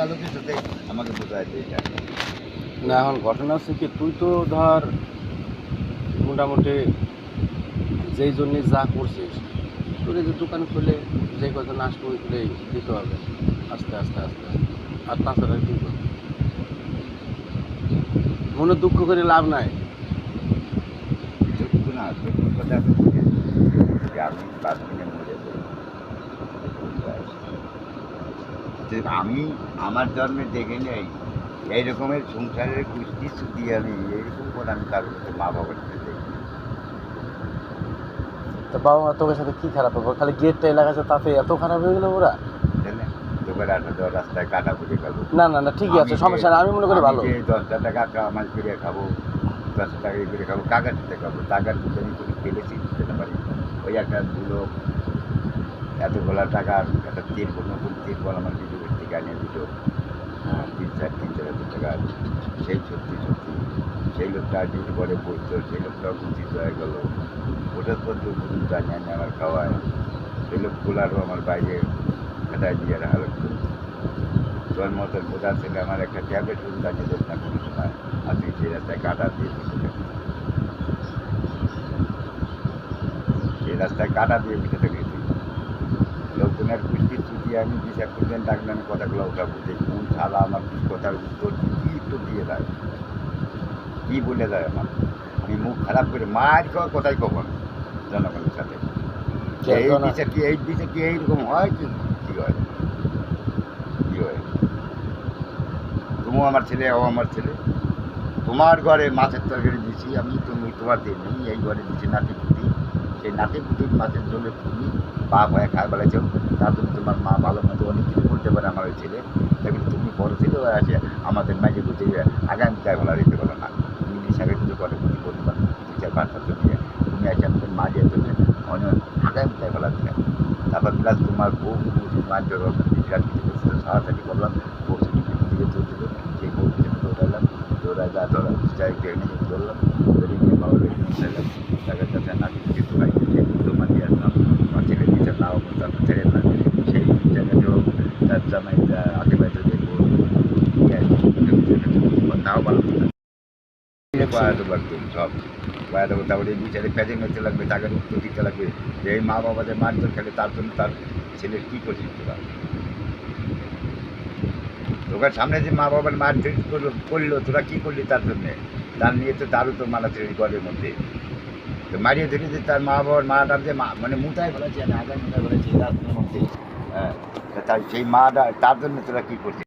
আলো কিছুতে আমাকে বোঝায় যে এটা না এখন ঘটনা হচ্ছে কি, তুই তো ধর মোটামুটি যেই জন্যে যা করছিস, তোর এই যে দোকান খুলে যে কজন আসবে ওইগুলোই দিতে হবে আস্তে আস্তে আস্তে আস্তে। আর তাছাড়া কী করবি? মনে দুঃখ করে লাভ নাই। দুঃখ না, দুঃখ কথা যে আমি 5 দিনে মরে যাবো। যে আমি আমার জন্মে দেখে নেই এই রকমের সংসারের কুস্তি সুতি আমি এইরকম করে আমি কারোর সাথে মা বাবার সাথে দেখি। তো বাবা মা তোদের সাথে কী খারাপ হবে? খালি গেটটা লাগাচ্ছে তাতে এত খারাপ হয়ে গেলো ওরা? জানেন তোকে রাস্তায় কাটা পুড়ে খাবো। না না না, ঠিকই আছে, সমস্যা না, আমি মনে করি ভালো। 10টা টাকা কামাই করে খাবো, 10 টাকা করে খাবো, কাকার দিতে খাবো, টাকার দিতে আমি কোনো ফেলেছি দিতে পারি। ওই একটা দুলো এতগুলা টাকার একটা নতুন তিরপল আমার বিজু থেকে আনিয়ে দিল 3-4 টাকা। সেই সত্যি সেই লোকটা ডিউটি করে পড়তো, সেই লোকটাও বঞ্চিত হয়ে গেল। ওটার পর্যন্ত জানিয়ে আনি আমার খাওয়ায়, সেই লোকগুলারও আমার বাইরে খেটায় দিয়ে রাখা লাগতো। তোর মতন বোঝা ছেলে আমার একটা ট্যাবলেট পর্যন্ত আনিয়ে দেন না কোনো সময়, আর তুই সেই রাস্তায় কাটা দিয়ে বসে থাকি, সেই রাস্তায় কাটা দিয়ে বসে থাকি। লোকজনের কুস্তি চুটি আমি বিচার করবেন ডাকলেন কথাগুলো উঠাবো যে কোন শালা আমার কথার উত্তর কী উত্তর দিয়ে দেয়, কী বলে দেয় আমার। আমি মুখ খারাপ করে মার খাওয়া কথাই কব না জনগণের সাথে। এই বিচার কি এইরকম হয়? কী হয়? কী হয়? তুমিও আমার ছেলে, ও আমার ছেলে। তোমার ঘরে মাছের তরকারি দিয়েছি আমি, তুমি তোমার দিয়ে নেই, এই ঘরে দিয়েছি নাতি পুঁতি, সেই নাতি পুঁতির মাছের জন্য তুমি বাপ হয়ে খায় বেড়াইছ। তার জন্য তোমার মা ভালো মতো অনেক কিছু করতে পারে আমার ওই ছেলে, দেখুন তুমি বড় ছেলে হয়ে আসে আমাদের মাঝে বুঝে আগামী গায়ে বলা দিতে পারো না। তুমি নিশাকে কিছু করে বুঝি পরিবার 2-4-5 দিয়ে তুমি আসে আমাদের মাঝে তুমি অনেক আগামী গায়ে বলা দিলে। তারপর প্লাস তোমার বউ মার জোর বিরাট কিছু করছিল, সারাসারি করলাম, বউ দিকে চলছিল, সেই বউ পিছনে দৌড়ালাম, দৌড়ায় যা ধরা চাই ট্রেনে ধরলাম, ধরে নিয়ে বাবার চাইলাম, তাদের কাছে নাকি কিছু দোকাই তোমার দিয়ে আসলাম। আমার ছেলে নিচে নাও তারপর ছেড়ে না, সেই জায়গাতেও তার জামাই আশেপাশে দেখবো তাও ভালো কথা বয়াতে পারতো সব বয়াতে, তারপরে এই বিচারে প্যাজে নিতে লাগবে, টাকার উত্তর দিতে লাগবে যে এই মা বাবাদের মারধর খেলে তার জন্য তার ছেলের কী করছিস তোরা? তোকার সামনে যে মা বাবার মারধর করলো তোরা কী করলি তার জন্যে? তার নিয়ে তো তারও তো মারা ছিল ঘরের মধ্যে, তো মারিয়ে ধরে যে তার মা বাবার মাটার যে মানে মুতায় ফেলেছে, আগায় মুতায় ফেলেছে রাস্তার মধ্যে। হ্যাঁ, তাই সেই মাটা তার জন্য তোরা কী করছিস?